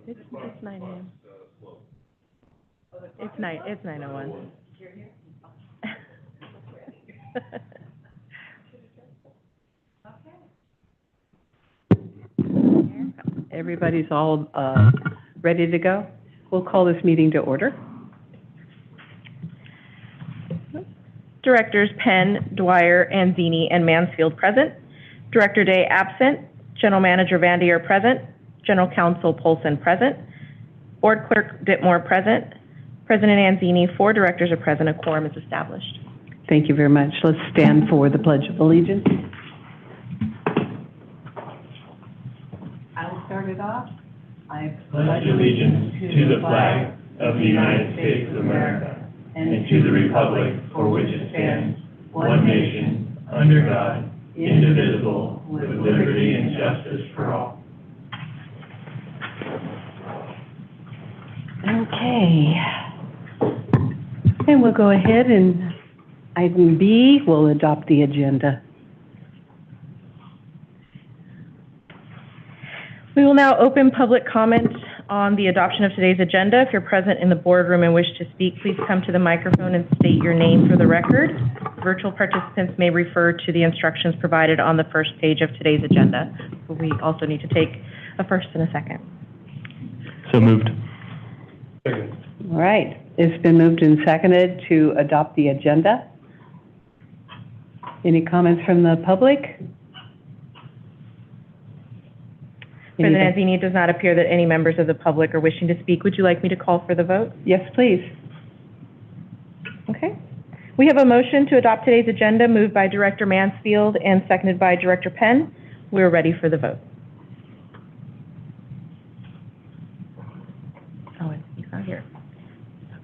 It's 9 a.m. It's 9:01. Everybody's all ready to go. We'll call this meeting to order. Directors Penn, Dwyer, Anzini, and Mansfield present. Director Day absent. General Manager Vandier present. General Counsel Polson present. Board Clerk Ditmore present. President Anzini, 4 directors are present. A quorum is established. Thank you very much. Let's stand for the Pledge of Allegiance. I will start it off. I pledge allegiance to the flag of the United States of America and to the republic for which it stands, one nation, under God, indivisible, with liberty and justice for all. Okay. And we'll go ahead and item B, we'll adopt the agenda. We will now open public comment on the adoption of today's agenda. If you're present in the boardroom and wish to speak, please come to the microphone and state your name for the record. Virtual participants may refer to the instructions provided on the first page of today's agenda. But we also need to take a first and a second. So moved. Second. All right. It's been moved and seconded to adopt the agenda. Any comments from the public? President Anzini, it does not appear that any members of the public are wishing to speak. Would you like me to call for the vote? Yes, please. Okay. We have a motion to adopt today's agenda moved by Director Mansfield and seconded by Director Penn. We're ready for the vote. Oh, he's not here.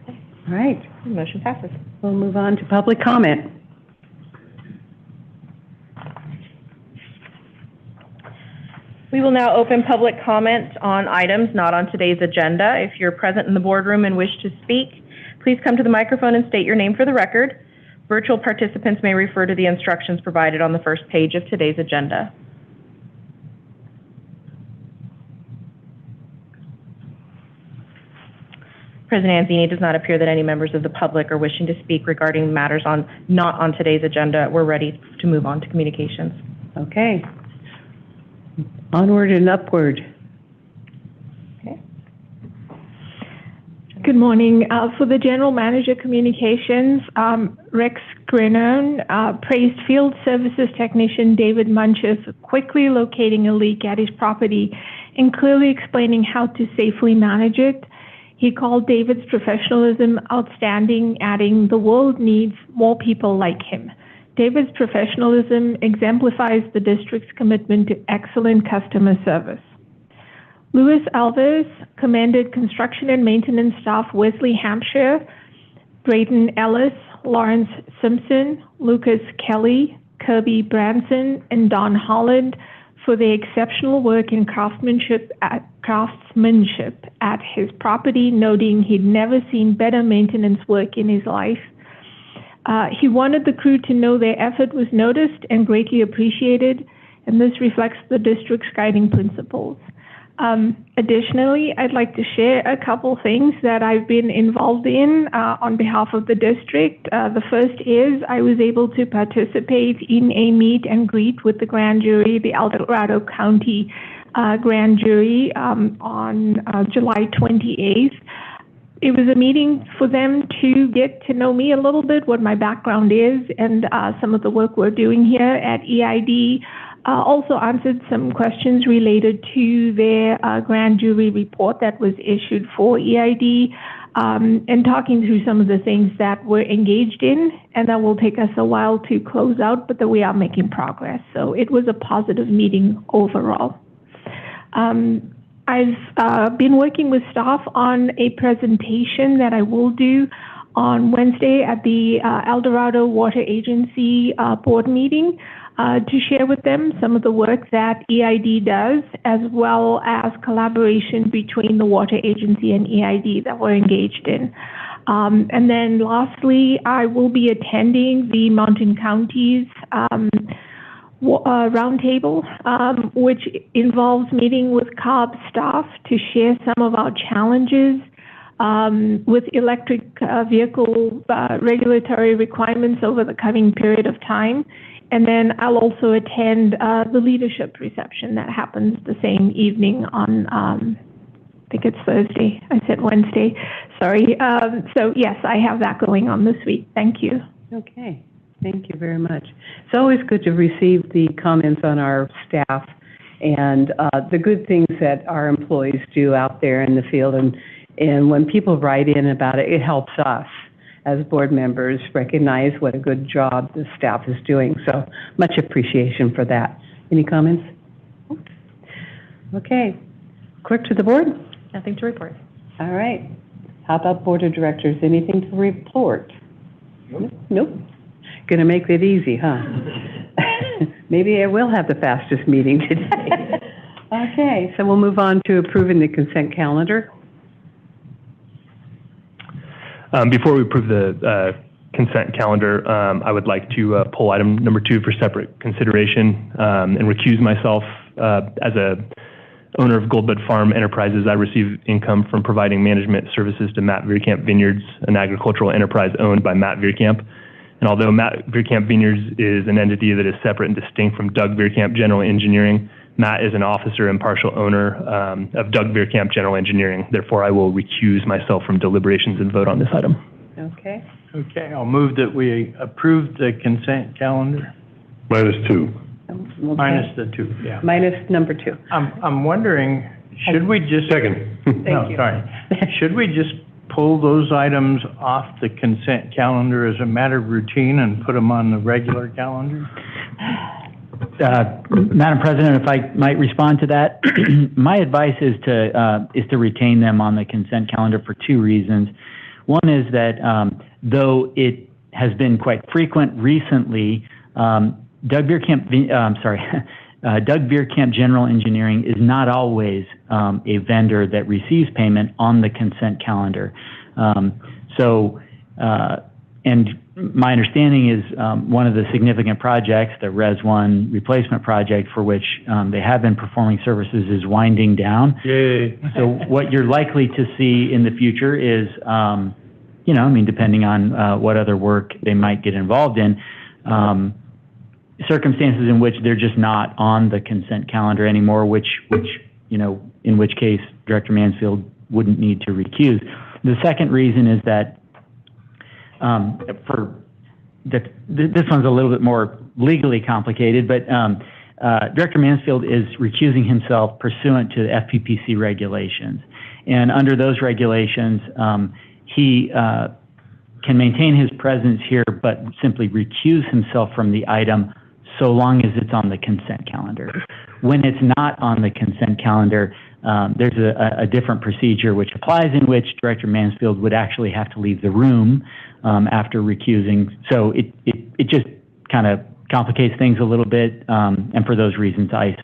Okay. All right. The motion passes. We'll move on to public comment. We will now open public comment on items not on today's agenda. If you're present in the boardroom and wish to speak, please come to the microphone and state your name for the record. Virtual participants may refer to the instructions provided on the first page of today's agenda. President Anzini, it does not appear that any members of the public are wishing to speak regarding matters not on today's agenda. We're ready to move on to communications. Okay. Onward and upward. Okay. Good morning. For the General Manager Communications, Rex Grenone praised Field Services Technician David Munches quickly locating a leak at his property and clearly explaining how to safely manage it. He called David's professionalism outstanding, adding, "The world needs more people like him." David's professionalism exemplifies the district's commitment to excellent customer service. Louis Alves commended construction and maintenance staff Wesley Hampshire, Brayden Ellis, Lawrence Simpson, Lucas Kelly, Kirby Branson, and Don Holland for their exceptional work in craftsmanship at his property, noting he'd never seen better maintenance work in his life. He wanted the crew to know their effort was noticed and greatly appreciated, and this reflects the district's guiding principles. Additionally, I'd like to share a couple things that I've been involved in on behalf of the district. The first is I was able to participate in a meet and greet with the grand jury, the El Dorado County grand jury on July 28th. It was a meeting for them to get to know me a little bit, what my background is, and some of the work we're doing here at EID. Also answered some questions related to their grand jury report that was issued for EID, and talking through some of the things that we're engaged in, and that will take us a while to close out, but that we are making progress. So it was a positive meeting overall. I've been working with staff on a presentation that I will do on Wednesday at the El Dorado Water Agency board meeting to share with them some of the work that EID does, as well as collaboration between the water agency and EID that we're engaged in. And then lastly, I will be attending the Mountain Counties roundtable, which involves meeting with Cobb staff to share some of our challenges with electric vehicle regulatory requirements over the coming period of time. And then I'll also attend the leadership reception that happens the same evening on, I think it's Thursday. I said Wednesday. Sorry. So yes, I have that going on this week. Thank you. Okay. Thank you very much. It's always good to receive the comments on our staff and the good things that our employees do out there in the field. And when people write in about it, it helps us as board members recognize what a good job the staff is doing. So much appreciation for that. Any comments? Okay. Clerk to the board? Nothing to report. All right. How about board of directors? Anything to report? Nope. Going to make it easy, huh? Maybe I will have the fastest meeting today. Okay, so we'll move on to approving the consent calendar. Before we approve the consent calendar, I would like to pull item number 2 for separate consideration and recuse myself. As a owner of Goldbud Farm Enterprises, I receive income from providing management services to Matt Veerkamp Vineyards, an agricultural enterprise owned by Matt Veerkamp. And although Matt Veerkamp Vineyards is an entity that is separate and distinct from Doug Veerkamp General Engineering, Matt is an officer and partial owner of Doug Veerkamp General Engineering. Therefore, I will recuse myself from deliberations and vote on this item. Okay. Okay, I'll move that we approve the consent calendar. -2. Okay. Minus the 2, yeah. Minus number 2. I'm wondering, should we just... Second. No, you. sorry. Should we just pull those items off the consent calendar as a matter of routine and put them on the regular calendar? Madam President, if I might respond to that, my advice is to retain them on the consent calendar for 2 reasons. One is that though it has been quite frequent recently, Doug Veerkamp General Engineering is not always a vendor that receives payment on the consent calendar. And my understanding is one of the significant projects, the Res 1 replacement project for which they have been performing services, is winding down. Yay. So what you're likely to see in the future is, depending on what other work they might get involved in, circumstances in which they're just not on the consent calendar anymore, in which case Director Mansfield wouldn't need to recuse. The second reason is that this one's a little bit more legally complicated, but Director Mansfield is recusing himself pursuant to the FPPC regulations. And under those regulations, he can maintain his presence here, but simply recuse himself from the item so long as it's on the consent calendar. When it's not on the consent calendar, there's a different procedure which applies, in which Director Mansfield would actually have to leave the room after recusing. So it just kind of complicates things a little bit, and for those reasons, I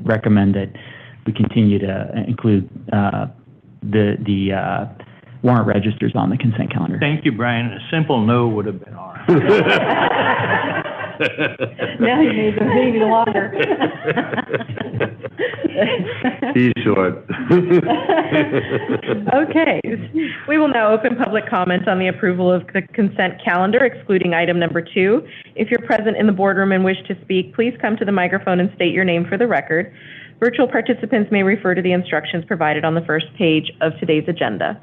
recommend that we continue to include the warrant registers on the consent calendar. Thank you, Brian. A simple no would have been all right. Now you made the meeting longer. He's short. Okay. We will now open public comment on the approval of the consent calendar, excluding item number 2. If you're present in the boardroom and wish to speak, please come to the microphone and state your name for the record. Virtual participants may refer to the instructions provided on the first page of today's agenda.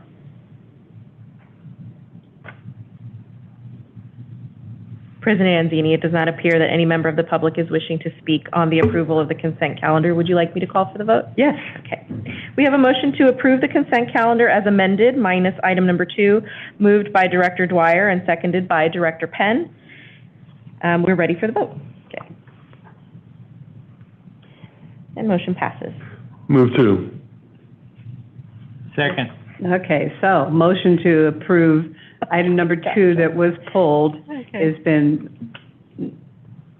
President Anzini, it does not appear that any member of the public is wishing to speak on the approval of the consent calendar. Would you like me to call for the vote? Yes. Okay. We have a motion to approve the consent calendar as amended, minus item number 2, moved by Director Dwyer and seconded by Director Penn. We're ready for the vote. Okay. And motion passes. Move 2. Second. Okay, so motion to approve item number 2 that was pulled has been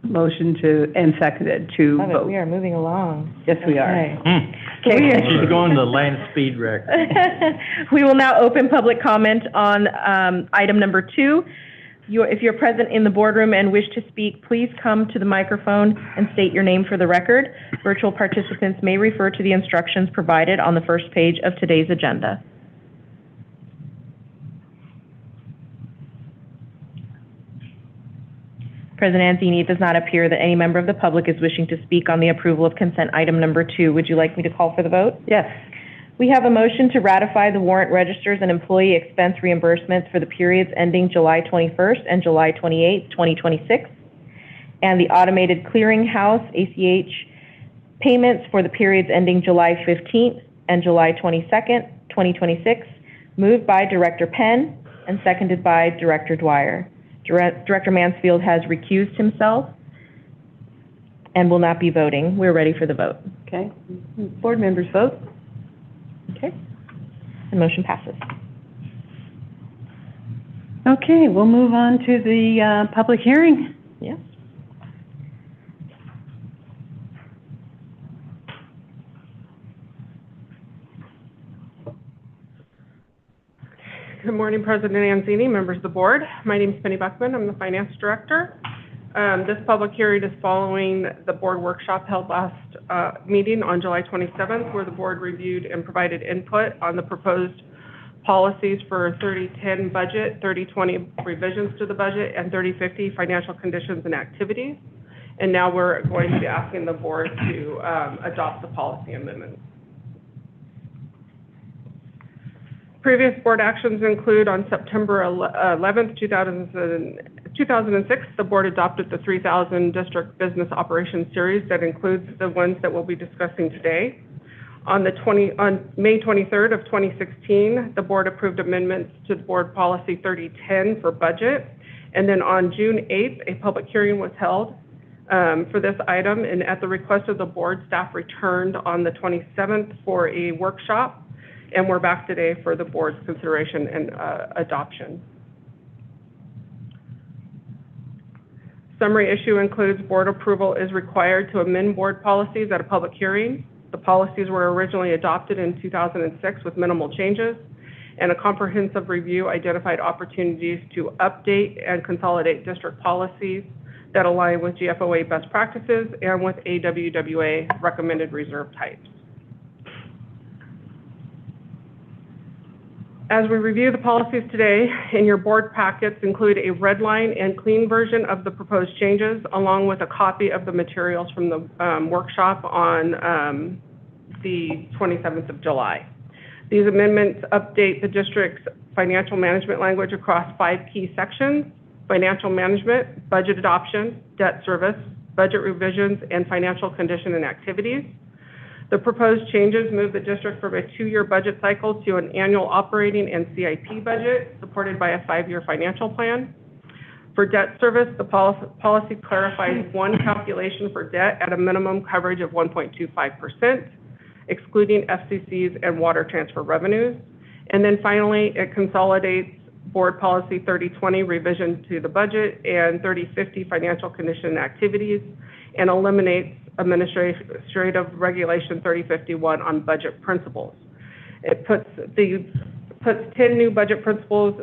motioned to and seconded to Love it. vote. We are moving along. Yes, we are. Okay. She's going to land speed record. We will now open public comment on item number 2 If you're present in the boardroom and wish to speak, please come to the microphone and state your name for the record. Virtual participants may refer to the instructions provided on the first page of today's agenda. President Anzini, it does not appear that any member of the public is wishing to speak on the approval of consent item number 2. Would you like me to call for the vote? Yes. We have a motion to ratify the warrant registers and employee expense reimbursements for the periods ending July 21st and July 28th, 2026, and the automated clearinghouse, ACH, payments for the periods ending July 15th and July 22nd, 2026, moved by Director Penn and seconded by Director Dwyer. Director Mansfield has recused himself and will not be voting. We're ready for the vote. Okay. Board members vote. Okay. The motion passes. Okay, we'll move on to the public hearing. Yes. Good morning, President Anzini, members of the board. My name is Penny Buckman. I'm the Finance Director. This public hearing is following the board workshop held last meeting on July 27th, where the board reviewed and provided input on the proposed policies for 3010 budget, 3020 revisions to the budget, and 3050 financial conditions and activities. And now we're going to be asking the board to adopt the policy amendments. Previous board actions include on September 11th, 2006, the board adopted the 3000 District Business Operations Series that includes the ones that we'll be discussing today. On May 23rd of 2016, the board approved amendments to the board policy 3010 for budget. And then on June 8th, a public hearing was held for this item, and at the request of the board, staff returned on the 27th for a workshop. And we're back today for the board's consideration and adoption. Summary issue includes board approval is required to amend board policies at a public hearing. The policies were originally adopted in 2006 with minimal changes, and a comprehensive review identified opportunities to update and consolidate district policies that align with GFOA best practices and with AWWA recommended reserve types. As we review the policies today, in your board packets include a red line and clean version of the proposed changes, along with a copy of the materials from the workshop on the 27th of July. These amendments update the district's financial management language across 5 key sections: financial management, budget adoption, debt service, budget revisions, and financial condition and activities. The proposed changes move the district from a 2-year budget cycle to an annual operating and CIP budget supported by a 5-year financial plan. For debt service, the policy clarifies one calculation for debt at a minimum coverage of 1.25%, excluding FCCs and water transfer revenues. And then finally, it consolidates board policy 3020 revision to the budget and 3050 financial condition and activities, and eliminates Administrative Regulation 3051 on budget principles. It puts 10 new budget principles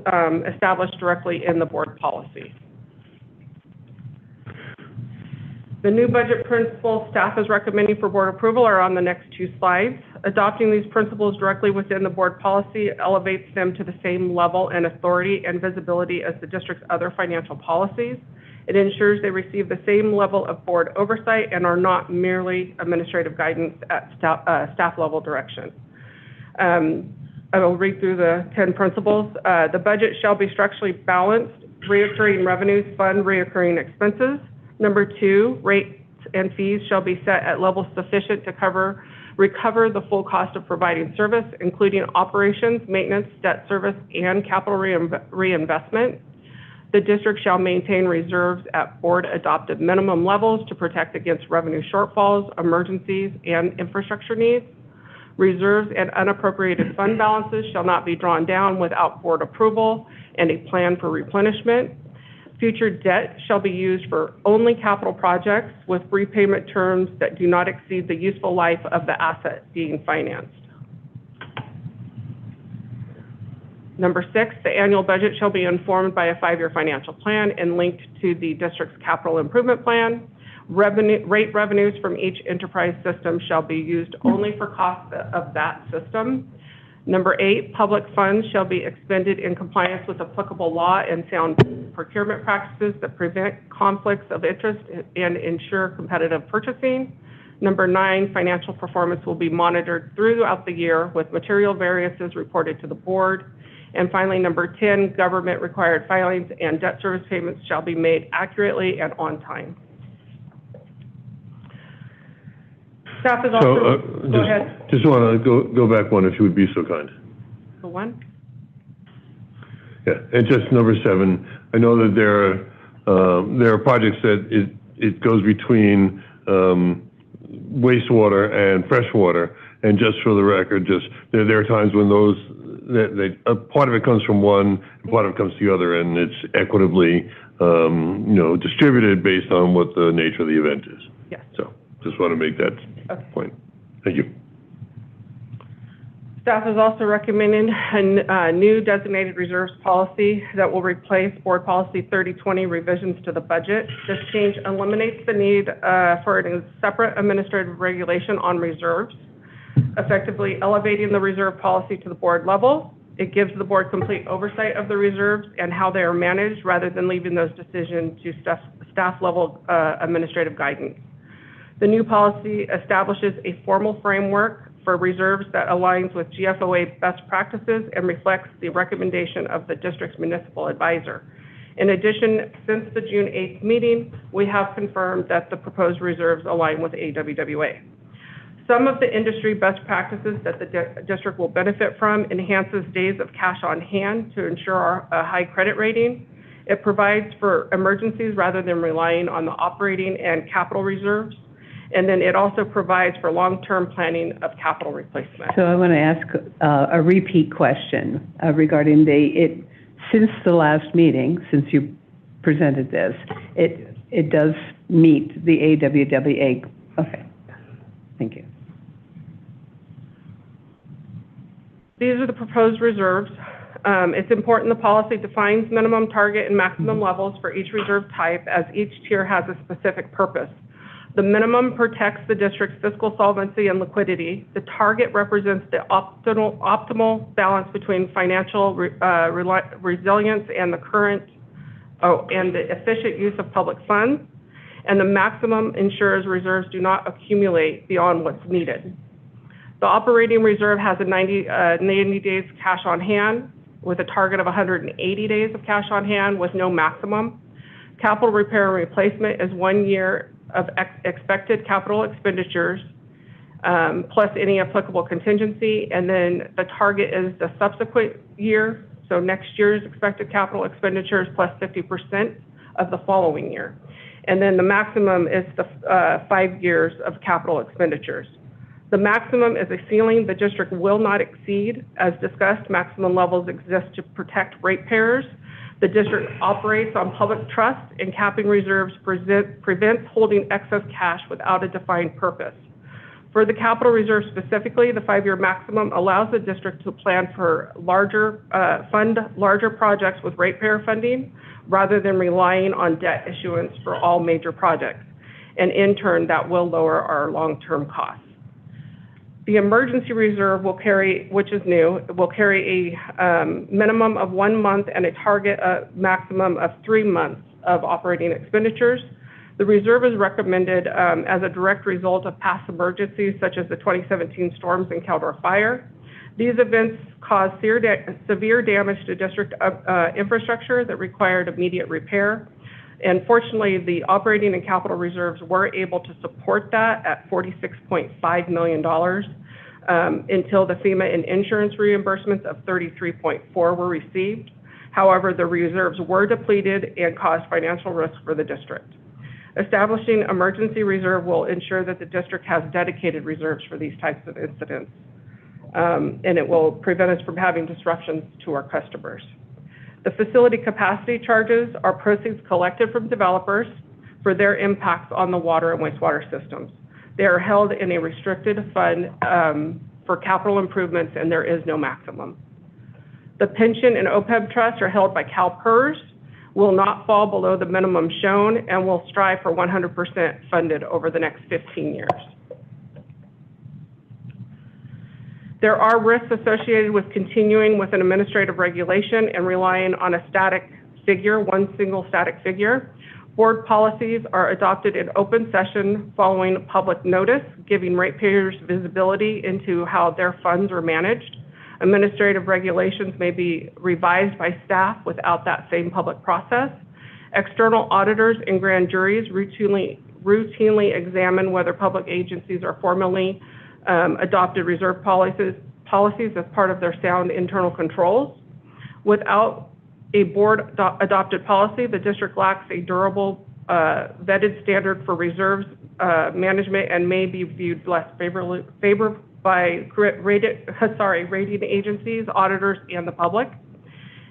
established directly in the board policy. The new budget principles staff is recommending for board approval are on the next 2 slides. Adopting these principles directly within the board policy elevates them to the same level and authority and visibility as the district's other financial policies. It ensures they receive the same level of board oversight and are not merely administrative guidance at staff level direction. I will read through the 10 principles. The budget shall be structurally balanced. Reoccurring revenues fund reoccurring expenses. Number 2, rates and fees shall be set at levels sufficient to recover the full cost of providing service, including operations, maintenance, debt service, and capital reinvestment. The district shall maintain reserves at board-adopted minimum levels to protect against revenue shortfalls, emergencies, and infrastructure needs. Reserves and unappropriated fund balances shall not be drawn down without board approval and a plan for replenishment. Future debt shall be used for only capital projects with repayment terms that do not exceed the useful life of the asset being financed. Number 6, the annual budget shall be informed by a 5-year financial plan and linked to the district's capital improvement plan. Rate revenues from each enterprise system shall be used only for costs of that system. Number 8, public funds shall be expended in compliance with applicable law and sound procurement practices that prevent conflicts of interest and ensure competitive purchasing. Number 9, financial performance will be monitored throughout the year with material variances reported to the board. And finally, number 10, government-required filings and debt service payments shall be made accurately and on time. Staff is also... go ahead. Just want to go back one, if you would be so kind. The one? Yeah, and just number 7, I know that there are projects that it goes between wastewater and freshwater, and just for the record, there are times when those, part of it comes from one, and part of it comes to the other, and it's equitably, distributed based on what the nature of the event is. Yes. So, just want to make that point. Thank you. Staff is also recommending a new designated reserves policy that will replace Board Policy 3020 revisions to the budget. This change eliminates the need for a separate administrative regulation on reserves, effectively elevating the reserve policy to the board level. It gives the board complete oversight of the reserves and how they are managed rather than leaving those decisions to staff level administrative guidance. The new policy establishes a formal framework for reserves that aligns with GFOA best practices and reflects the recommendation of the district's municipal advisor. In addition, since the June 8th meeting, we have confirmed that the proposed reserves align with AWWA. Some of the industry best practices that the district will benefit from enhances days of cash on hand to ensure a high credit rating. It provides for emergencies rather than relying on the operating and capital reserves. And then it also provides for long-term planning of capital replacement. So I want to ask a repeat question regarding since the last meeting, since you presented this, it does meet the AWWA. Okay, thank you. These are the proposed reserves. It's important the policy defines minimum, target, and maximum levels for each reserve type, as each tier has a specific purpose. The minimum protects the district's fiscal solvency and liquidity. The target represents the optimal balance between financial resilience and the efficient use of public funds. And the maximum ensures reserves do not accumulate beyond what's needed. The operating reserve has a 90 days cash on hand with a target of 180 days of cash on hand with no maximum. Capital repair and replacement is 1 year of expected capital expenditures plus any applicable contingency, and then the target is the subsequent year, so next year's expected capital expenditures plus 50% of the following year. And then the maximum is the 5 years of capital expenditures. The maximum is a ceiling the district will not exceed. As discussed, maximum levels exist to protect ratepayers. The district operates on public trust, and capping reserves prevents holding excess cash without a defined purpose. For the capital reserve specifically, the 5-year maximum allows the district to plan for fund larger projects with ratepayer funding rather than relying on debt issuance for all major projects. And in turn, that will lower our long-term costs. The emergency reserve will carry, which is new, will carry a minimum of 1 month and a target maximum of 3 months of operating expenditures. The reserve is recommended as a direct result of past emergencies such as the 2017 storms and Caldor Fire. These events caused severe damage to district infrastructure that required immediate repair. And fortunately, the operating and capital reserves were able to support that at $46.5 million until the FEMA and insurance reimbursements of $33.4 were received. However, the reserves were depleted and caused financial risk for the district. Establishing emergency reserve will ensure that the district has dedicated reserves for these types of incidents, and it will prevent us from having disruptions to our customers. The facility capacity charges are proceeds collected from developers for their impacts on the water and wastewater systems. They are held in a restricted fund for capital improvements, and there is no maximum. The pension and OPEB trust are held by CalPERS, will not fall below the minimum shown, and will strive for 100% funded over the next 15 years. There are risks associated with continuing with an administrative regulation and relying on a static figure, one single static figure. Board policies are adopted in open session following public notice, giving ratepayers visibility into how their funds are managed. Administrative regulations may be revised by staff without that same public process. External auditors and grand juries routinely examine whether public agencies are formally adopted reserve policies as part of their sound internal controls. Without a board-adopted policy, the district lacks a durable, vetted standard for reserves management and may be viewed less favorably by rating agencies, auditors, and the public.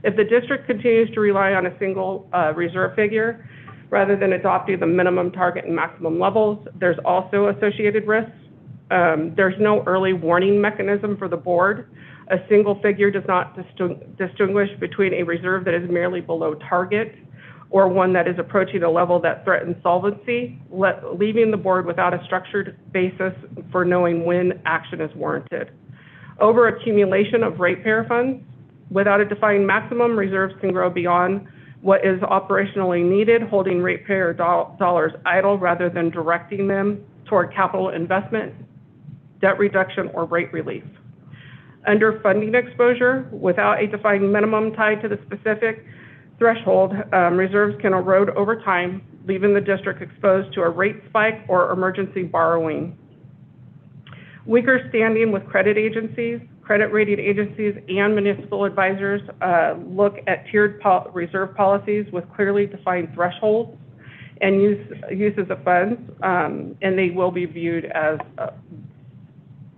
If the district continues to rely on a single reserve figure rather than adopting the minimum target and maximum levels, there's also associated risks. There's no early warning mechanism for the board. A single figure does not distinguish between a reserve that is merely below target or one that is approaching a level that threatens solvency, leaving the board without a structured basis for knowing when action is warranted. Over-accumulation of ratepayer funds. Without a defined maximum, reserves can grow beyond what is operationally needed, holding ratepayer dollars idle rather than directing them toward capital investment, debt reduction, or rate relief. Underfunding exposure. Without a defined minimum tied to the specific threshold, reserves can erode over time, leaving the district exposed to a rate spike or emergency borrowing. Weaker standing with credit agencies. Credit rating agencies and municipal advisors look at tiered reserve policies with clearly defined thresholds and uses of funds, and they will be viewed as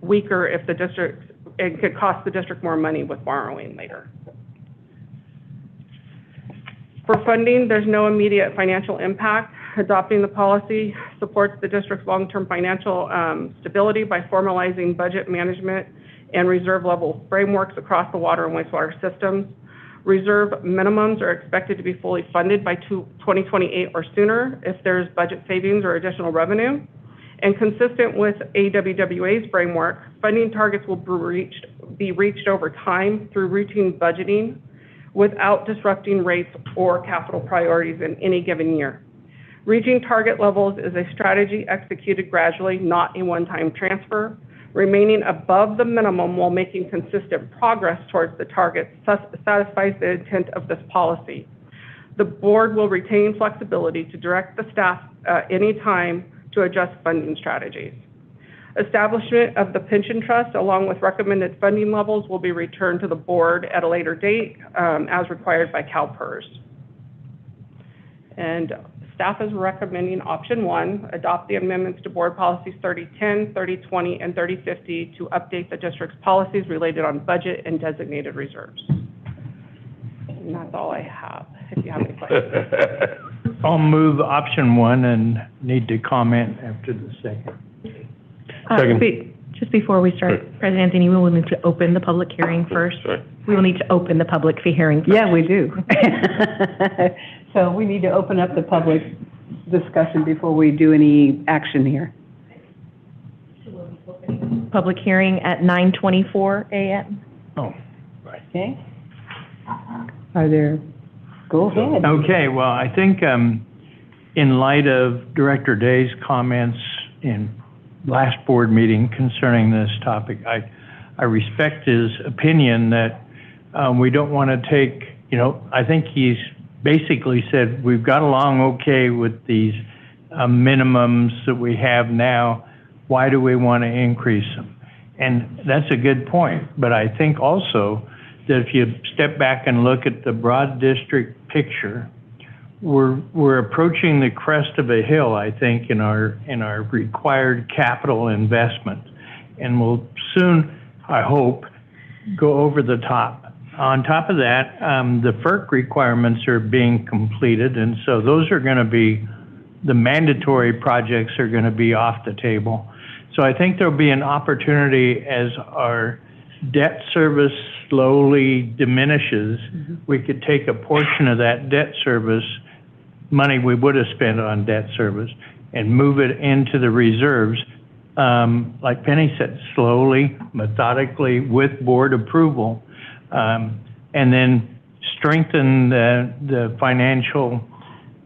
weaker if the district, it could cost the district more money with borrowing later. For funding, there's no immediate financial impact. Adopting the policy supports the district's long-term financial stability by formalizing budget management and reserve level frameworks across the water and wastewater systems. Reserve minimums are expected to be fully funded by 2028 or sooner if there's budget savings or additional revenue. And consistent with AWWA's framework, funding targets will be reached over time through routine budgeting without disrupting rates or capital priorities in any given year. Reaching target levels is a strategy executed gradually, not a one-time transfer. Remaining above the minimum while making consistent progress towards the target satisfies the intent of this policy. The board will retain flexibility to direct the staff any time to adjust funding strategies. Establishment of the pension trust along with recommended funding levels will be returned to the board at a later date as required by CalPERS. And staff is recommending option 1, adopt the amendments to board policies 3010, 3020, and 3050 to update the district's policies related on budget and designated reserves. And that's all I have, if you have any questions. I'll move option 1 and need to comment after the second. Just before we start, Sure. President Anthony, we will need to open the public hearing first. Sorry. We will need to open the public hearing first. Yeah, we do. So we need to open up the public discussion before we do any action here. Public hearing at 9:24 a.m. Oh, right. Okay. Are there, go ahead. Okay, well, I think in light of Director Day's comments in last board meeting concerning this topic, I respect his opinion that we don't want to take, I think he's basically said we've got along okay with these minimums that we have now. Why do we want to increase them? And that's a good point. But I think also that if you step back and look at the broad district picture, we're approaching the crest of a hill, I think, in our required capital investment, and we'll soon, I hope, go over the top. On top of that, the FERC requirements are being completed, and so those are going to be, the mandatory projects are going to be off the table. So I think there'll be an opportunity as our debt service slowly diminishes, we could take a portion of that debt service, money we would have spent on debt service, and move it into the reserves, like Penny said, slowly, methodically, with board approval, and then strengthen the financial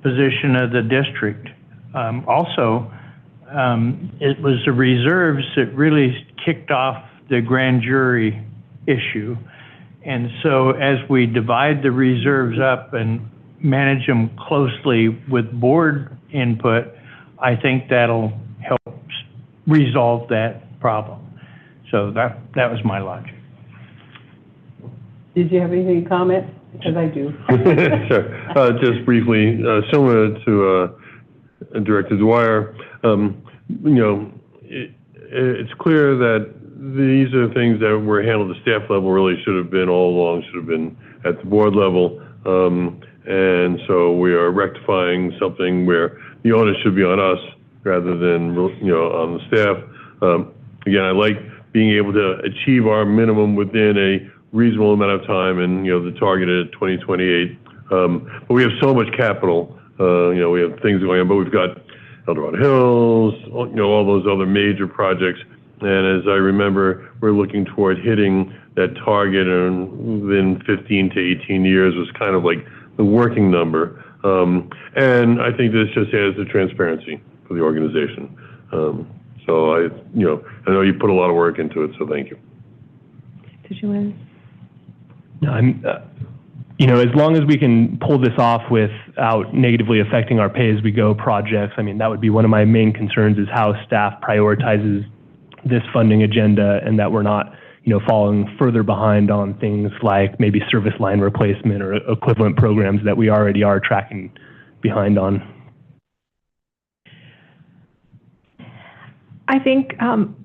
position of the district. Also, it was the reserves that really kicked off the grand jury issue. And so as we divide the reserves up and manage them closely with board input, I think that'll help resolve that problem. So that was my logic. Did you have anything to comment? Because I do. Sure. Just briefly, similar to Director Dwyer, it's clear that these are things that were handled at the staff level, really should have been all along, should have been at the board level. And so we are rectifying something where the onus should be on us rather than, on the staff. Again, I like being able to achieve our minimum within a reasonable amount of time, and, the target at 2028. But we have so much capital, we have things going on, but we've got El Dorado Hills, all those other major projects. And as I remember, we're looking toward hitting that target within 15 to 18 years was kind of like the working number. And I think this just adds the transparency for the organization. So I know you put a lot of work into it, so thank you. Did you win? No, as long as we can pull this off without negatively affecting our pay-as-we-go projects, that would be one of my main concerns, is how staff prioritizes this funding agenda, and that we're not, falling further behind on things like maybe service line replacement or equivalent programs that we already are tracking behind on. I think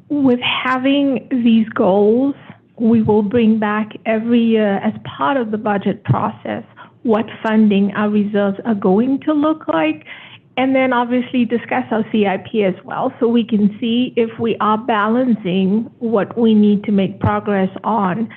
with having these goals, we will bring back every year as part of the budget process what funding our reserves are going to look like, and then obviously discuss our CIP as well, so we can see if we are balancing what we need to make progress on.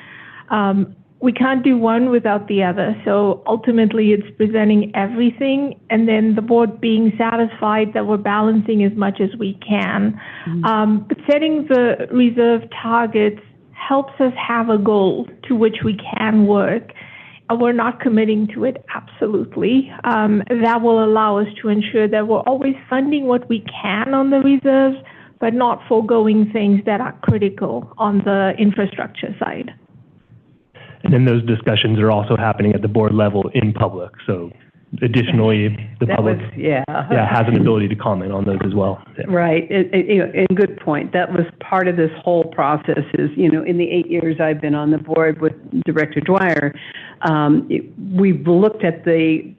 We can't do one without the other, so ultimately it's presenting everything and then the board being satisfied that we're balancing as much as we can. But setting the reserve targets helps us have a goal to which we can work. We're not committing to it, absolutely. That will allow us to ensure that we're always funding what we can on the reserves, but not foregoing things that are critical on the infrastructure side. And then those discussions are also happening at the board level in public. So additionally, the public has an ability to comment on those as well. Yeah. Right, and good point. That was part of this whole process is, in the 8 years I've been on the board with Director Dwyer, we've looked at the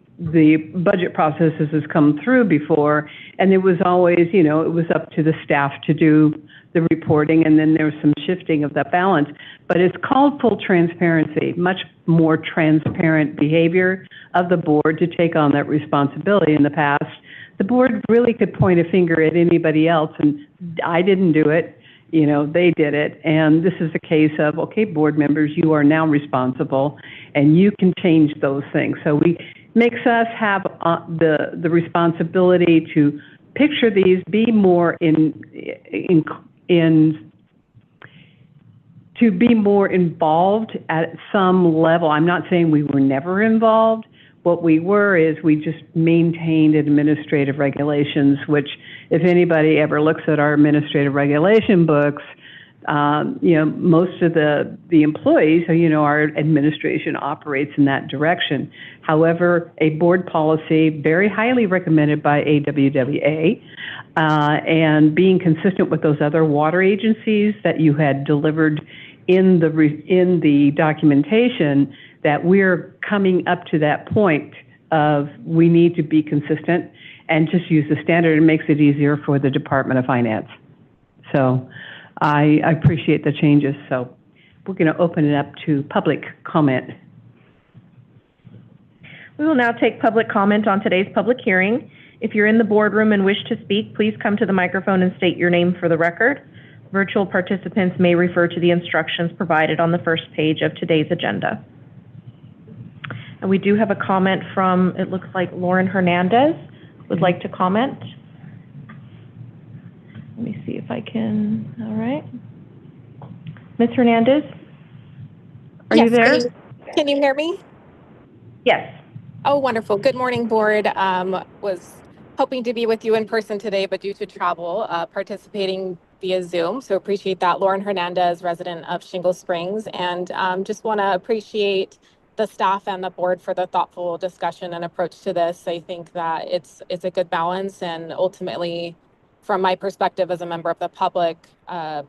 budget processes has come through before, and it was always, it was up to the staff to do the reporting, and then there was some shifting of that balance. But it's called full transparency, much more transparent behavior of the board to take on that responsibility. In the past, the board really could point a finger at anybody else, and I didn't do it, they did it. And this is a case of, okay, board members, you are now responsible, and you can change those things. So makes us have the responsibility to picture these, be more to be more involved at some level. I'm not saying we were never involved. What we were is we just maintained administrative regulations, which if anybody ever looks at our administrative regulation books, most of the employees, our administration operates in that direction. However, a board policy very highly recommended by AWWA, and being consistent with those other water agencies that you had delivered in the documentation, that we're coming up to that point of we need to be consistent and just use the standard. It makes it easier for the Department of Finance. So I appreciate the changes. So we're going to open it up to public comment. We will now take public comment on today's public hearing. If you're in the boardroom and wish to speak, please come to the microphone and state your name for the record. Virtual participants may refer to the instructions provided on the first page of today's agenda. And we do have a comment from, it looks like Lauren Hernandez would like to comment. Let me see if I can, all right. Ms. Hernandez, are you there? Can you hear me? Yes. Oh, wonderful. Good morning, board. Was hoping to be with you in person today, but due to travel, participating via Zoom. So appreciate that. Lauren Hernandez, resident of Shingle Springs, and just want to appreciate the staff and the board for the thoughtful discussion and approach to this. I think that it's a good balance, and ultimately, from my perspective as a member of the public,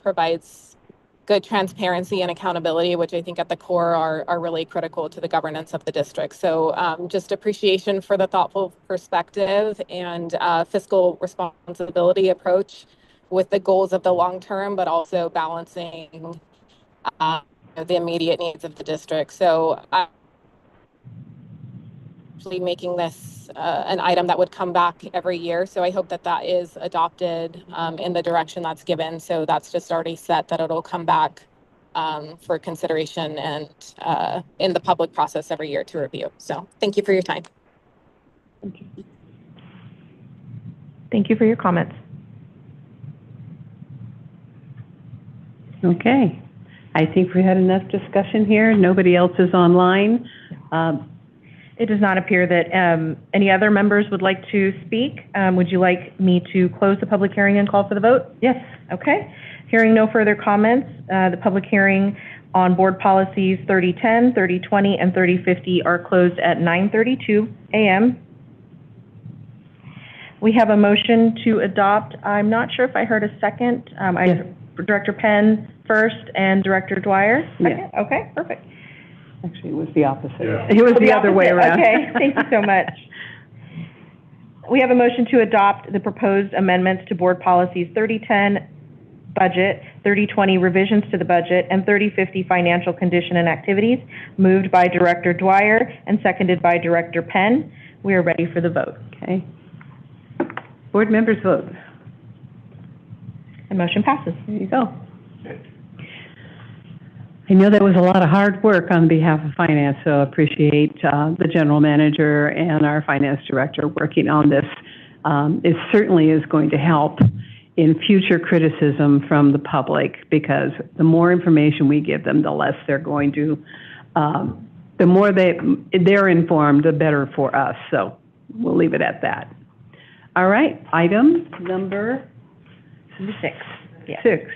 provides good transparency and accountability, which I think at the core are really critical to the governance of the district. So just appreciation for the thoughtful perspective and fiscal responsibility approach with the goals of the long term, but also balancing the immediate needs of the district. So actually making this an item that would come back every year. So I hope that that is adopted in the direction that's given. So that's just already set that it'll come back for consideration and in the public process every year to review. So thank you for your time. Thank you for your comments. Okay. I think we had enough discussion here. Nobody else is online. It does not appear that any other members would like to speak. Would you like me to close the public hearing and call for the vote? Yes. Okay. Hearing no further comments, the public hearing on board policies 3010, 3020, and 3050 are closed at 9:32 a.m. We have a motion to adopt. I'm not sure if I heard a second. Yes. Director Penn first and Director Dwyer second? Yes. Okay, perfect. Actually, it was the opposite. Yeah. It was the other way around. Okay, thank you so much. We have a motion to adopt the proposed amendments to board policies 3010 budget, 3020 revisions to the budget, and 3050 financial condition and activities, moved by Director Dwyer and seconded by Director Penn. We are ready for the vote. Okay. Board members vote. The motion passes. There you go. I know that was a lot of hard work on behalf of finance, so appreciate the general manager and our finance director working on this. It certainly is going to help in future criticism from the public, because the more information we give them, the less they're going to, the more they're informed, the better for us. So we'll leave it at that. All right, item number 6. Yes. 6.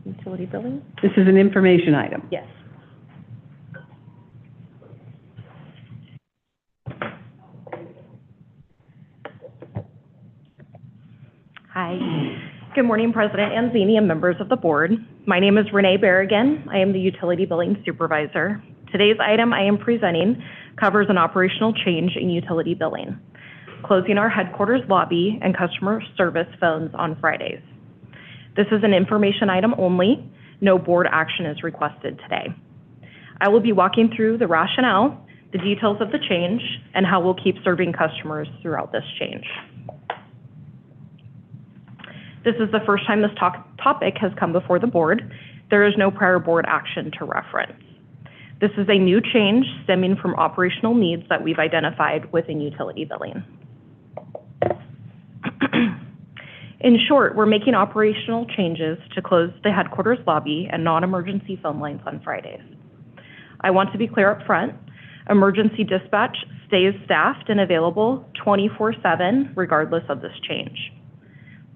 Utility billing? This is an information item. Yes. Hi. Good morning, President Anzini and members of the board. My name is Renee Berrigan. I am the utility billing supervisor. Today's item I am presenting covers an operational change in utility billing, closing our headquarters lobby and customer service phones on Fridays. This is an information item only. No board action is requested today. I will be walking through the rationale, the details of the change, and how we'll keep serving customers throughout this change. This is the first time this topic has come before the board. There is no prior board action to reference. This is a new change stemming from operational needs that we've identified within utility billing. In short, we're making operational changes to close the headquarters lobby and non-emergency phone lines on Fridays. I want to be clear up front, emergency dispatch stays staffed and available 24/7 regardless of this change.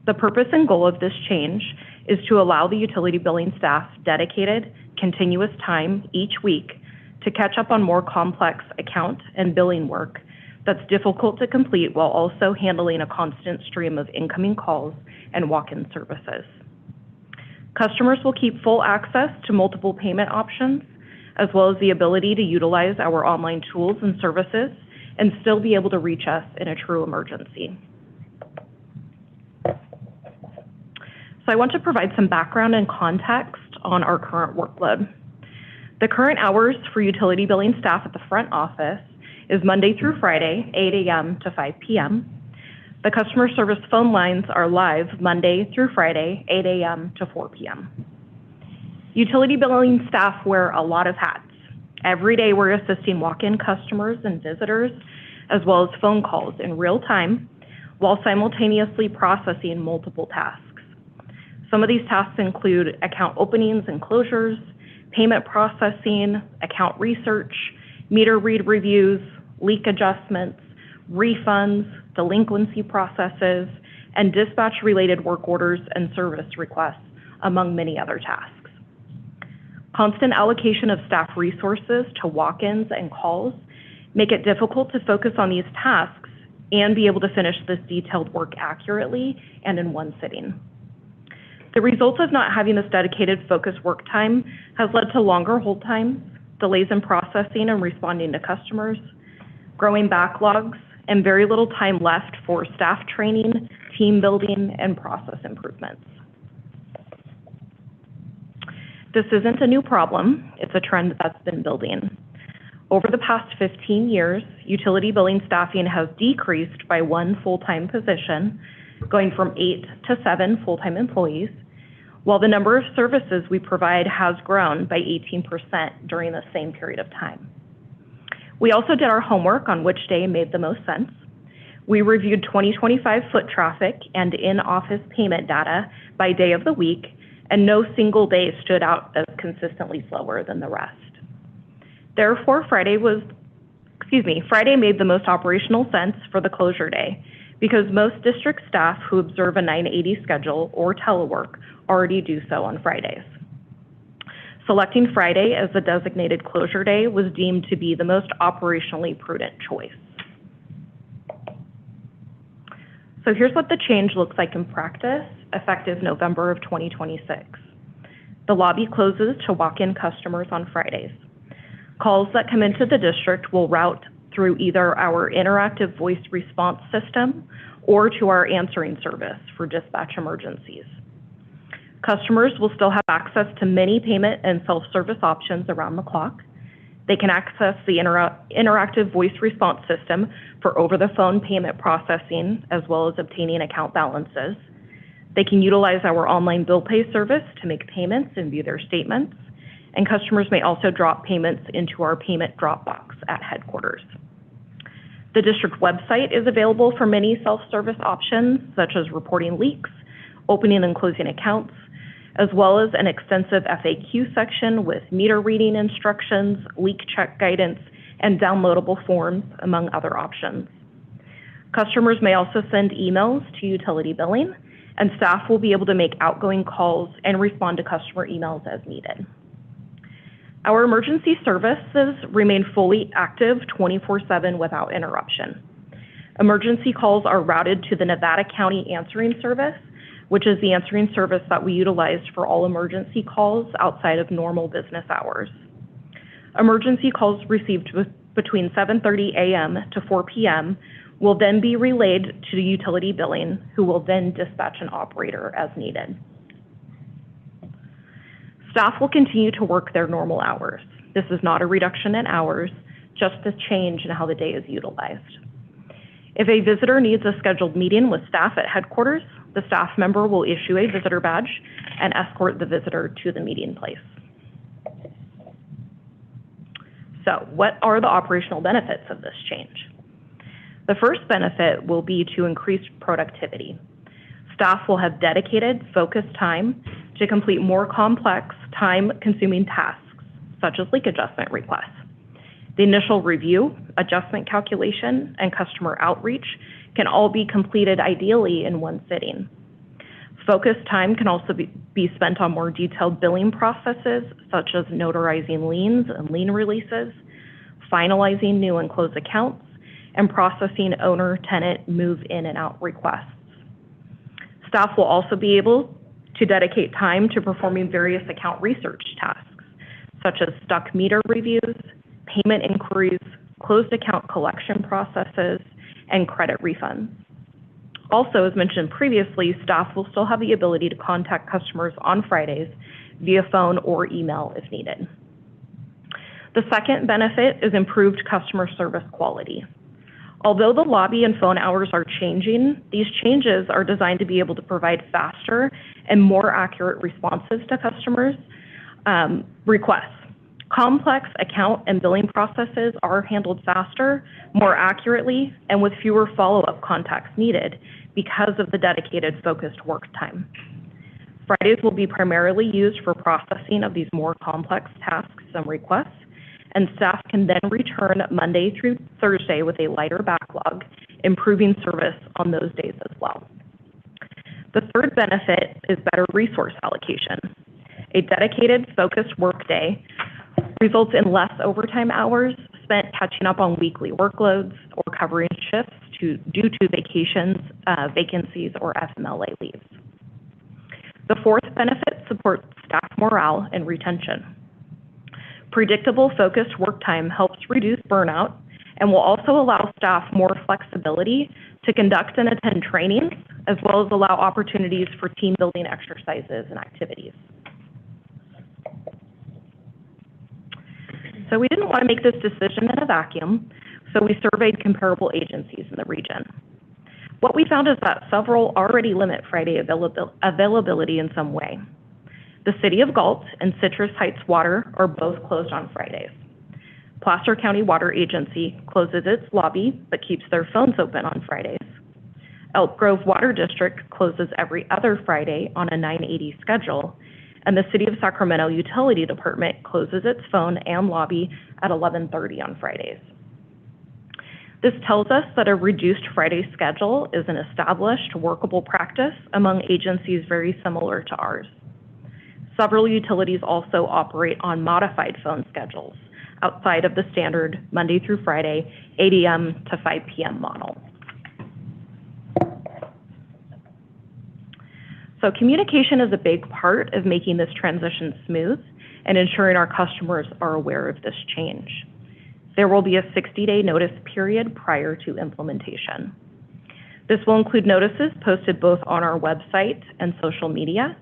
The purpose and goal of this change is to allow the utility billing staff dedicated, continuous time each week to catch up on more complex account and billing work that's difficult to complete while also handling a constant stream of incoming calls and walk-in services. Customers will keep full access to multiple payment options, as well as the ability to utilize our online tools and services and still be able to reach us in a true emergency. So I want to provide some background and context on our current workload. The current hours for utility billing staff at the front office is Monday through Friday, 8 a.m. to 5 p.m. The customer service phone lines are live Monday through Friday, 8 a.m. to 4 p.m. Utility billing staff wear a lot of hats. Every day we're assisting walk-in customers and visitors, as well as phone calls in real time, while simultaneously processing multiple tasks. Some of these tasks include account openings and closures, payment processing, account research, meter read reviews, leak adjustments, refunds, delinquency processes, and dispatch-related work orders and service requests, among many other tasks. Constant allocation of staff resources to walk-ins and calls make it difficult to focus on these tasks and be able to finish this detailed work accurately and in one sitting. The results of not having this dedicated focused work time has led to longer hold times, delays in processing and responding to customers, growing backlogs, and very little time left for staff training, team building, and process improvements. This isn't a new problem, it's a trend that's been building. Over the past 15 years, utility billing staffing has decreased by 1 full-time position, going from 8 to 7 full-time employees, while the number of services we provide has grown by 18% during the same period of time. We also did our homework on which day made the most sense. We reviewed 2025 foot traffic and in-office payment data by day of the week, and no single day stood out as consistently slower than the rest. Therefore, Friday made the most operational sense for the closure day, because most district staff who observe a 980 schedule or telework already do so on Fridays. Selecting Friday as the designated closure day was deemed to be the most operationally prudent choice. So here's what the change looks like in practice, effective November of 2026. The lobby closes to walk-in customers on Fridays. Calls that come into the district will route through either our interactive voice response system or to our answering service for dispatch emergencies. Customers will still have access to many payment and self-service options around the clock. They can access the interactive voice response system for over-the-phone payment processing, as well as obtaining account balances. They can utilize our online bill pay service to make payments and view their statements. And customers may also drop payments into our payment drop box at headquarters. The district website is available for many self-service options, such as reporting leaks, opening and closing accounts, as well as an extensive FAQ section with meter reading instructions, leak check guidance, and downloadable forms, among other options. Customers may also send emails to utility billing, and staff will be able to make outgoing calls and respond to customer emails as needed. Our emergency services remain fully active 24/7 without interruption. Emergency calls are routed to the Nevada County Answering Service, which is the answering service that we utilize for all emergency calls outside of normal business hours. Emergency calls received between 7:30 a.m. to 4 p.m. will then be relayed to utility billing, who will then dispatch an operator as needed. Staff will continue to work their normal hours. This is not a reduction in hours, just a change in how the day is utilized. If a visitor needs a scheduled meeting with staff at headquarters, the staff member will issue a visitor badge and escort the visitor to the meeting place. So, what are the operational benefits of this change? The first benefit will be to increase productivity. Staff will have dedicated, focused time to complete more complex, time-consuming tasks, such as leak adjustment requests. The initial review, adjustment calculation, and customer outreach can all be completed ideally in one sitting. Focused time can also be spent on more detailed billing processes, such as notarizing liens and lien releases, finalizing new and closed accounts, and processing owner-tenant move-in and out requests. Staff will also be able to dedicate time to performing various account research tasks, such as stuck meter reviews, payment inquiries, closed account collection processes, and credit refunds. Also, as mentioned previously, staff will still have the ability to contact customers on Fridays via phone or email if needed. The second benefit is improved customer service quality. Although the lobby and phone hours are changing, these changes are designed to be able to provide faster and more accurate responses to customers' requests. Complex account and billing processes are handled faster, more accurately, and with fewer follow-up contacts needed because of the dedicated focused work time. Fridays will be primarily used for processing of these more complex tasks and requests, and staff can then return Monday through Thursday with a lighter backlog, improving service on those days as well. The third benefit is better resource allocation. A dedicated, focused workday results in less overtime hours spent catching up on weekly workloads or covering shifts due to vacations, vacancies, or FMLA leaves. The fourth benefit supports staff morale and retention. Predictable, focused work time helps reduce burnout and will also allow staff more flexibility to conduct and attend trainings, as well as allow opportunities for team building exercises and activities. So we didn't want to make this decision in a vacuum, so we surveyed comparable agencies in the region. What we found is that several already limit Friday availability in some way. The City of Galt and Citrus Heights Water are both closed on Fridays. Placer County Water Agency closes its lobby but keeps their phones open on Fridays. Elk Grove Water District closes every other Friday on a 9/80 schedule, and the City of Sacramento Utility Department closes its phone and lobby at 11:30 on Fridays. This tells us that a reduced Friday schedule is an established, workable practice among agencies very similar to ours. Several utilities also operate on modified phone schedules outside of the standard Monday through Friday, 8 a.m. to 5 p.m. model. So communication is a big part of making this transition smooth and ensuring our customers are aware of this change. There will be a 60-day notice period prior to implementation. This will include notices posted both on our website and social media,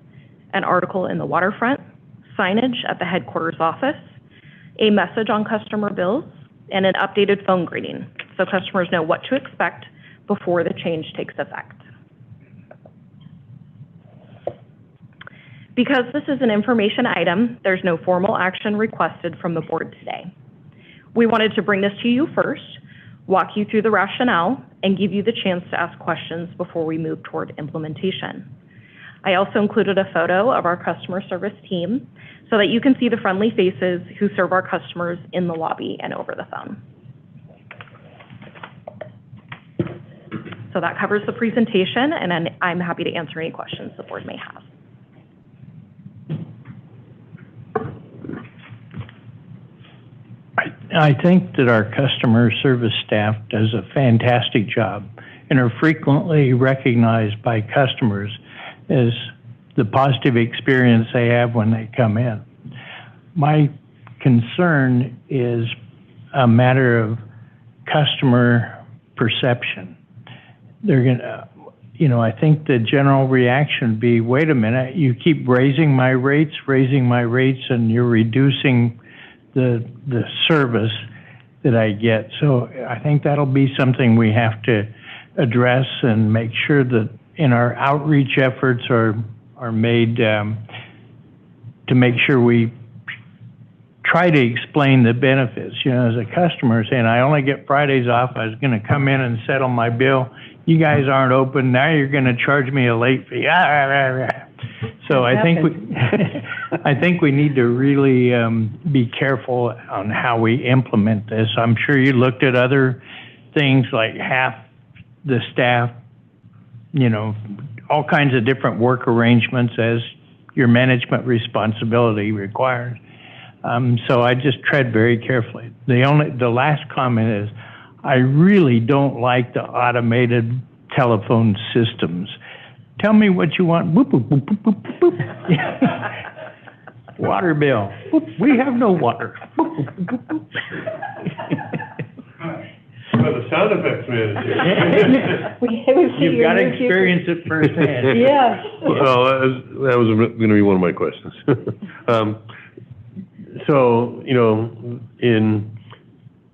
an article in the Waterfront, signage at the headquarters office, a message on customer bills, and an updated phone greeting so customers know what to expect before the change takes effect. Because this is an information item, there's no formal action requested from the board today. We wanted to bring this to you first, walk you through the rationale, and give you the chance to ask questions before we move toward implementation. I also included a photo of our customer service team so that you can see the friendly faces who serve our customers in the lobby and over the phone. So that covers the presentation, and I'm happy to answer any questions the board may have. I think that our customer service staff does a fantastic job and are frequently recognized by customers as the positive experience they have when they come in. My concern is a matter of customer perception. They're gonna, I think the general reaction would be, wait a minute, you keep raising my rates, and you're reducing the service that I get. So I think that'll be something we have to address and make sure that in our outreach efforts are made to make sure we try to explain the benefits. As a customer saying, I only get Fridays off, I was going to come in and settle my bill. You guys aren't open, now you're going to charge me a late fee. So I think we need to really be careful on how we implement this. I'm sure you looked at other things like half the staff, all kinds of different work arrangements as your management responsibility requires. So I just tread very carefully. The last comment is, I really don't like the automated telephone systems. Tell me what you want. Boop, boop, boop, boop, boop, boop. Water bill. Boop, we have no water. Boop, boop, boop, boop. Well, the sound effects manager. You've got to experience it firsthand. Yes. Well, that was going to be one of my questions. So,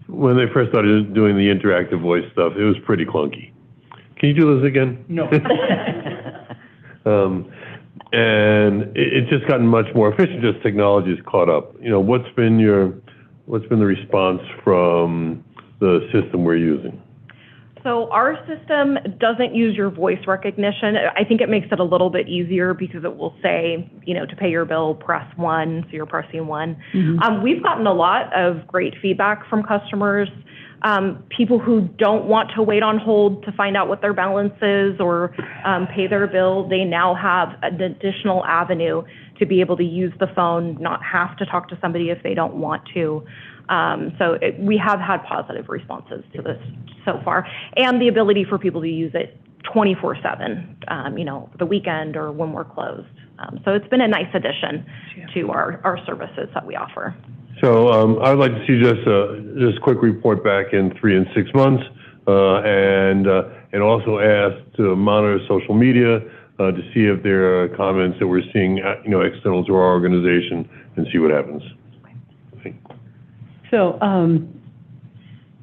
when they first started doing the interactive voice stuff, it was pretty clunky. Can you do this again? No. And it's just gotten much more efficient as technology's caught up. You know, what's been the response from the system we're using? So our system doesn't use your voice recognition. I think it makes it a little bit easier because it will say, you know, to pay your bill, press 1, so you're pressing 1. Mm-hmm. We've gotten a lot of great feedback from customers. People who don't want to wait on hold to find out what their balance is or pay their bill, they now have an additional avenue to be able to use the phone, not have to talk to somebody if they don't want to. We have had positive responses to this so far, and the ability for people to use it 24/7, you know, the weekend or when we're closed. So it's been a nice addition to our services that we offer. So I'd like to see just a quick report back in 3 and 6 months, and also ask to monitor social media to see if there are comments that we're seeing, you know, external to our organization, and see what happens. So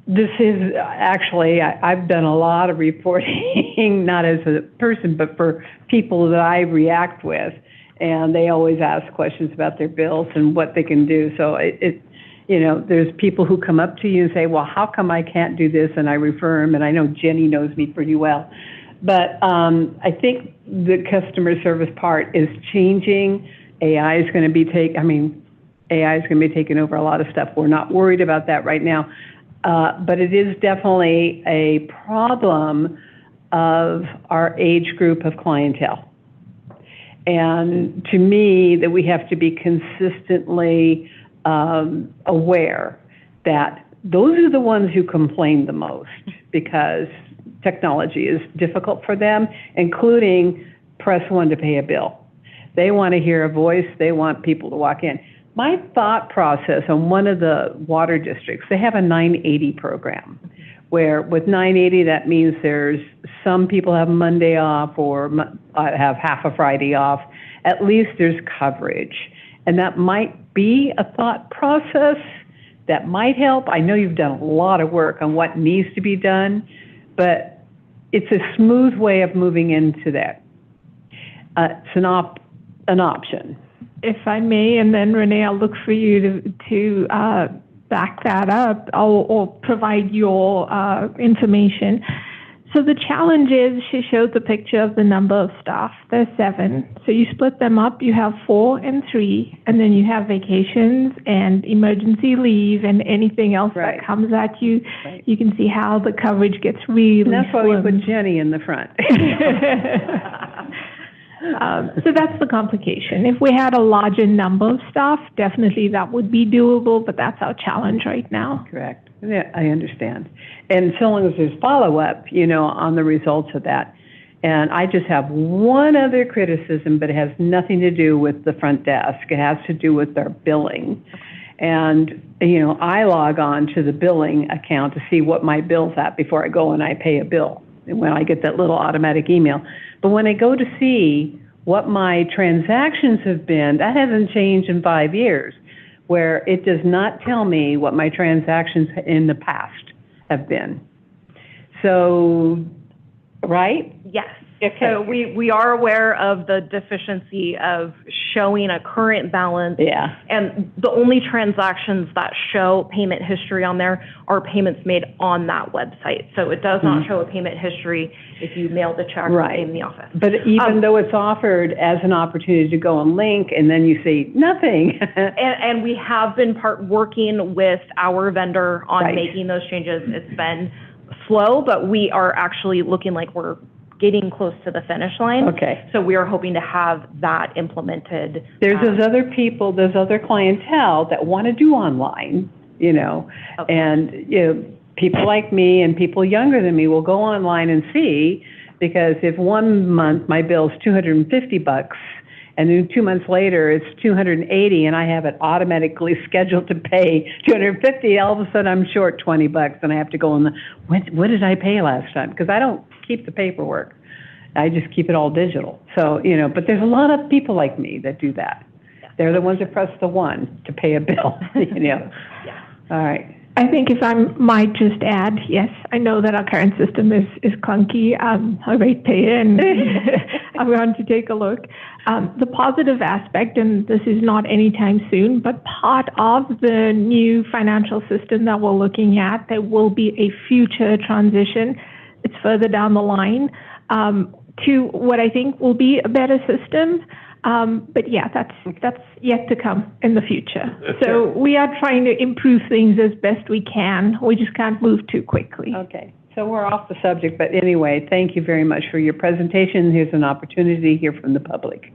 this is actually, I've done a lot of reporting, not as a person, but for people that I react with, and they always ask questions about their bills and what they can do. So you know, there's people who come up to you and say, well, how come I can't do this? And I refer them, and I know Jenny knows me pretty well. But I think the customer service part is changing. AI is going to be taking over a lot of stuff. We're not worried about that right now. But it is definitely a problem of our age group of clientele. And to me, that we have to be consistently aware that those are the ones who complain the most, because technology is difficult for them, including press 1 to pay a bill. They want to hear a voice. They want people to walk in. My thought process on one of the water districts, they have a 980 program, where with 980, that means there's some people have Monday off or have half a Friday off. At least there's coverage. And that might be a thought process that might help. I know you've done a lot of work on what needs to be done, but it's a smooth way of moving into that. It's an option. If I may, and then Renee, I'll look for you to back that up or provide your information. So the challenge is, she showed the picture of the number of staff. There's 7. So you split them up. You have 4 and 3, and then you have vacations and emergency leave and anything else Right. that comes at you. Right. You can see how the coverage gets really And that's why we slim. put Jenny in the front. So that's the complication. If we had a larger number of staff, definitely that would be doable, but that's our challenge right now. Correct. Yeah, I understand. And so long as there's follow-up, you know, on the results of that. And I just have one other criticism, but it has nothing to do with the front desk. It has to do with their billing. And, you know, I log on to the billing account to see what my bill's at before I go and I pay a bill, and when I get that little automatic email. But when I go to see what my transactions have been, that hasn't changed in 5 years, where it does not tell me what my transactions in the past have been. So, right? Yes. Okay. So we are aware of the deficiency of showing a current balance. Yeah. And the only transactions that show payment history on there are payments made on that website. So it does not show a payment history if you mailed a check Right. in the office. But even though it's offered as an opportunity to go and link, and then you see nothing. And we have been working with our vendor on Right. making those changes. It's been slow, but we are actually looking like we're getting close to the finish line. Okay. So we are hoping to have that implemented. There's those other people, those other clientele that want to do online, you know, Okay. and, you know, people like me and people younger than me will go online and see, because if 1 month my bill's $250, and then 2 months later it's $280, and I have it automatically scheduled to pay $250, all of a sudden I'm short $20, and I have to go on what did I pay last time? Because I don't keep the paperwork. I just keep it all digital. So, you know, but there's a lot of people like me that do that. They're the ones that press the 1 to pay a bill, you know. Yeah. All right. I think if I might just add, yes, I know that our current system is clunky. I'm a ratepayer and I'm going to take a look. The positive aspect, and this is not anytime soon, but part of the new financial system that we're looking at, there will be a future transition. It's further down the line to what I think will be a better system. But yeah, that's yet to come in the future. So we are trying to improve things as best we can. We just can't move too quickly. Okay, so we're off the subject, but anyway, thank you very much for your presentation. Here's an opportunity to hear from the public.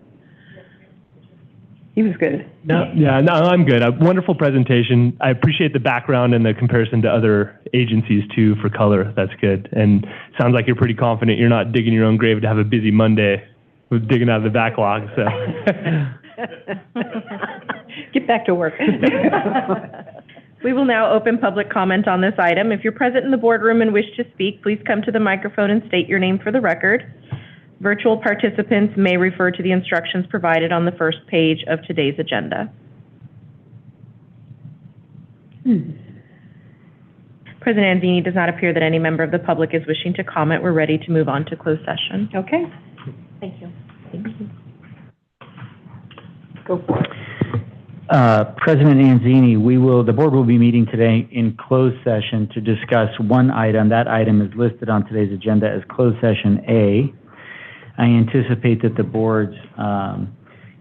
He was good. No, I'm good. A wonderful presentation. I appreciate the background and the comparison to other agencies too for color. That's good. And sounds like you're pretty confident you're not digging your own grave to have a busy Monday with digging out of the backlog. So get back to work. We will now open public comment on this item. If you're present in the boardroom and wish to speak, please come to the microphone and state your name for the record. Virtual participants may refer to the instructions provided on the first page of today's agenda. President Anzini, does not appear that any member of the public is wishing to comment. We're ready to move on to closed session. Okay. Thank you. Go for it. President Anzini, the board will be meeting today in closed session to discuss one item. That item is listed on today's agenda as closed session A. I anticipate that the board's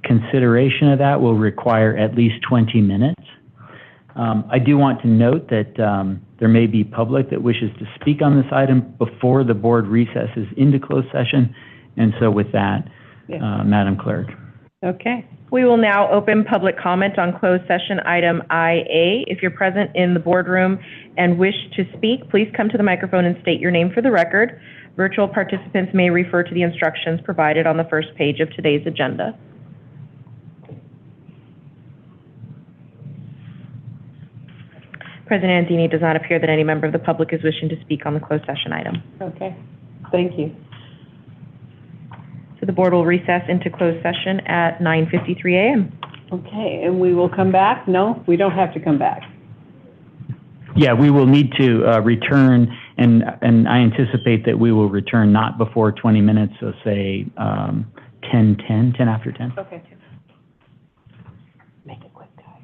consideration of that will require at least 20 minutes. I do want to note that there may be public that wishes to speak on this item before the board recesses into closed session. And so with that, Madam Clerk. Okay. We will now open public comment on closed session item IA. If you're present in the boardroom and wish to speak, please come to the microphone and state your name for the record. Virtual participants may refer to the instructions provided on the first page of today's agenda. President Anzini, does not appear that any member of the public is wishing to speak on the closed session item. Okay. Thank you. So the board will recess into closed session at 9:53 a.m. Okay, and we will come back? No, we don't have to come back. Yeah, we will need to return, and I anticipate that we will return not before 20 minutes, so say 10 after 10. Okay. Make it quick, guys.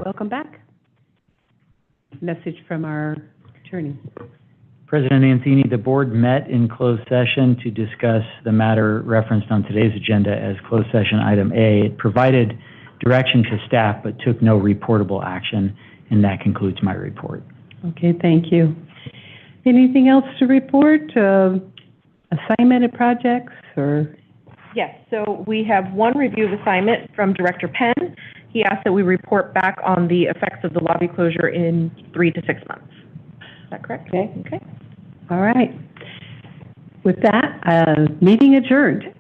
welcome back. Message from our attorney. President Mancini, the board met in closed session to discuss the matter referenced on today's agenda as closed session item A. It provided direction to staff but took no reportable action, and that concludes my report. Okay, thank you. Anything else to report? Assignmented projects or? Yes, so we have one review of assignment from Director Penn. He asked that we report back on the effects of the lobby closure in 3 to 6 months. Is that correct? Okay. Okay. All right. With that, meeting adjourned.